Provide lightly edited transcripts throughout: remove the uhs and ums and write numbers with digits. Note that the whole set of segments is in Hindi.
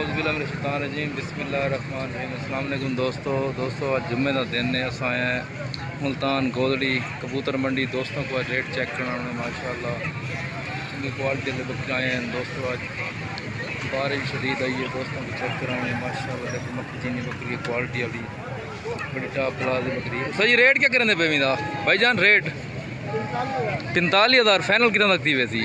औज़ुबिल्लाहिमिनश्शैतानिर्रजीम बिस्मिल्लाहिर्रहमानिर्रहीम। अस्सलाम वालेकुम दोस्तों आज जुम्मे का दिन है। अस आए हैं मुल्तान गोदड़ी कबूतर मंडी। दोस्तों को आज रेट चेक कराने माशाअल्लाह चंगी क्वालिटी के बकरे आए हैं। दोस्तों आज बारिश शदीद आई है। दोस्तों को चेक कराने माशाअल्लाह देखो मक्की चीनी बकरी क्वालिटी वाली बड़ी टॉप क्लास की बकरी है। सही रेट क्या करें पे मेरा भाईजान? रेट 45,000 फाइनल कितना लगती वैसी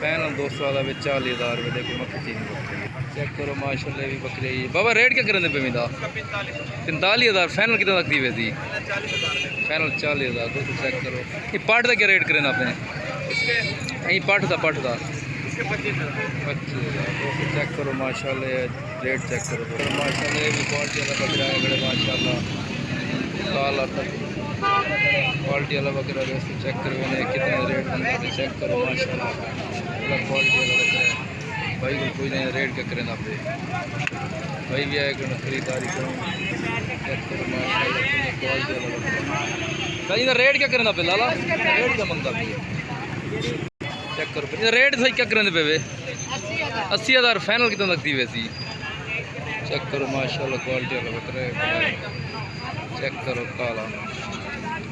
फैनल 200 वाला 40,000 रुपये देखो मक्की चीनी बकरी चेक करो माशाल्लाह भी बकरी है। बाबा रेट क्या करें पे मेरा? 45,000 फैनल कितना लगती वैसी फैनल 40,000 दोस्तों चेक करो। ये पाठ का क्या रेट करें आपने? यही पाठ था 25,000 दोस्तों चेक करो माशाल्लाह रेट चेक करो माशाल्लाह भी क्वालिटी वाला बकरा है बड़े माशाल्लाह लाल आता क्वालिटी वाला बकरा दोस्तों चेक करो कितना रेट बनता है चेक करो माशाल्लाह क्वालिटी वाला बकरा है। भाई को कोई नहीं रेट क्या करें आप भाई भी आए खरीदारी करो चेक करो माशाल्लाह क्वालिटी वाला बकरा। कहीं का रेट क्या करें पे लाला? रेट क्या मंगता भी चेक करो रेट सही क्या करें पे 80,000 फाइनल कितना लगती वैसी चेक करो माशाल्लाह क्वालिटी वाला बकरा है। चेक करो काला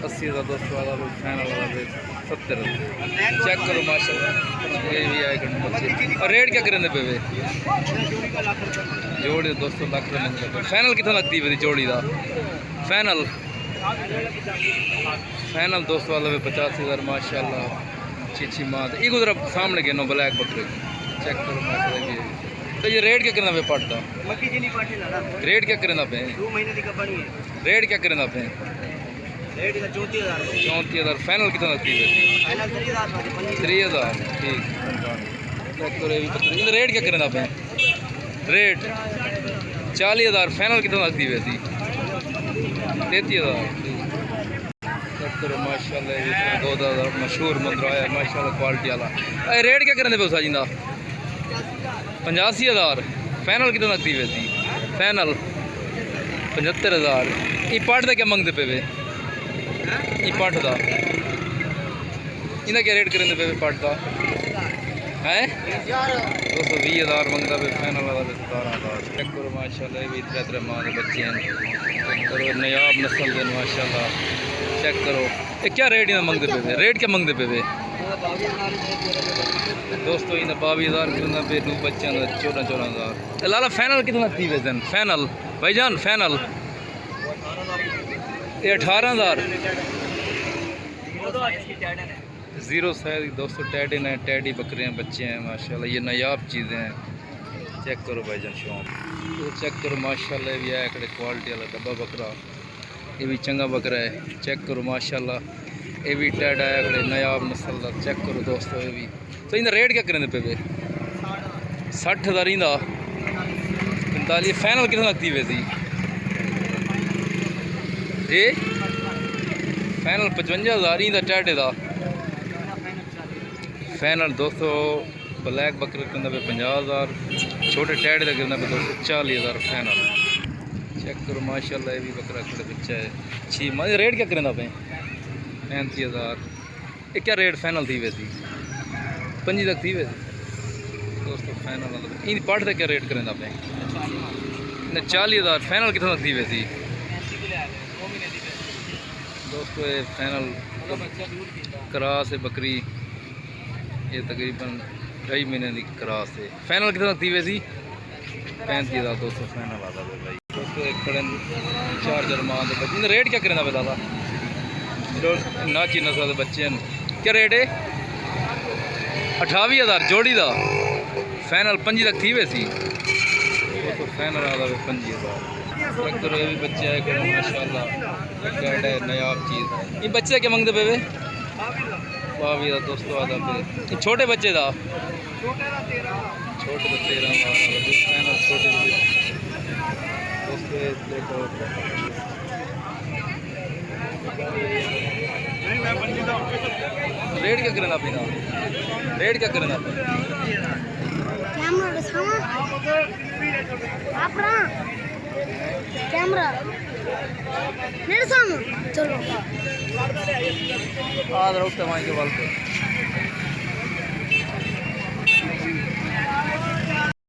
80,000 दोस्तों वाला फाइनल वाला 70 चेक करो माशाल्लाह ये भी आए बच्चे। और रेट क्या करें पे जोड़ी दोस्तों लाख फाइनल कितना लगती है जोड़ी का फाइनल दोस्तों वाला 85,000 माशाल्लाह अच्छी मात ये गुजरा सामने के नो ब्लैक बकरे चेक करो माशाल्लाह। तो ये रेट क्या करना पे पड़ता रेट क्या करना पे रेट क्या करना पे 34,000 फाइनल कितना लगती है 3,000 ठीक चेक करो रेट क्या करना पे रेट 40,000 फाइनल कितना लगती है वैसी 33,000 चेक करो माशाल्लाह 2,000 मशहूर मंदर आया माशाल्लाह क्वालिटी वाला। रेट क्या करने पे उसा जिंदा 85,000 फाइनल कितना लगती वैसी फाइनल 75,000 ये पाठ का क्या मंगते पे वे ये पाठ का इन्हें क्या रेट करें पे पाठ का है 220,000 मंगता पे फाइनल वाला 17,000 चेक करो माशाल्लाह भी तरह माँ के बच्चे हैं चेक करो नयाब नस्ल के माशाल्लाह चेक करो ये क्या रेट इन्हें मंगते पे रेट क्या मंगते पे दोस्तों इन्हें 22,000 कितना पे दो बच्चे 14,000 लाला फाइनल कितना लगती है वजन फाइनल भाईजान फाइनल ये 18,000 जीरो साइज दोस्तों टैडी हैं टैडी बकरे हैं बच्चे हैं माशाल्लाह ये नायाब चीज़ें हैं। चेक करो भाईजान शौक तो चेक करो माशाल्लाह भी है क्वालिटी वाला डब्बा बकरा ये भी चंगा बकरा है। चेक करो माशाल्लाह ये भी टैड है नायाब नस्ल का चेक करो दोस्तों ये भी। तो इनका रेट क्या करें पे 60,000 इंदा 45 फाइनल कितना लगती है वैसी जी फाइनल 55,000 इंदा टैडे का फाइनल दोस्तों ब्लैक बकरे के पे 50,000 छोटे टैड का पे 240,000 फाइनल चेक करो माशाल्लाह ये भी बकरा खड़े बच्चा है अच्छी माँ रेट क्या करें पे 35,000 ये क्या रेट फाइनल थी वैसी 5 तक थी वैसे दोस्तों फाइनल इन पाठ का क्या रेट करें पे 40,000 फाइनल कितना थी वैसी दोस्तों ये फाइनल क्रास है बकरी ये तकरीबन 2.5 महीने की क्रास है। फाइनल कितना थी वैसी 35,000 दोस्तों फाइनल आता है भाई दोस्तों एक खड़े 4 जरमान के बच्चे रेट क्या करें पे दादा नाची नस्ल के बच्चे हैं क्या रेट है 28,000 जोड़ी का फाइनल 5 तक थी वैसी दोस्तों फाइनल आता है 5,000 चेक करो ये भी बच्चे आए करो माशाल्लाह कैड है नायाब चीज़ ये बच्चे क्या मंगते पे 22,000 दोस्तों आता पे छोटे बच्चे का छोटे 13,000 फाइनल छोटे दोस्तों देखो रेट क्या करना पीना रेट क्या करना कैमरा चलो आ रहा हूँ के बाल पे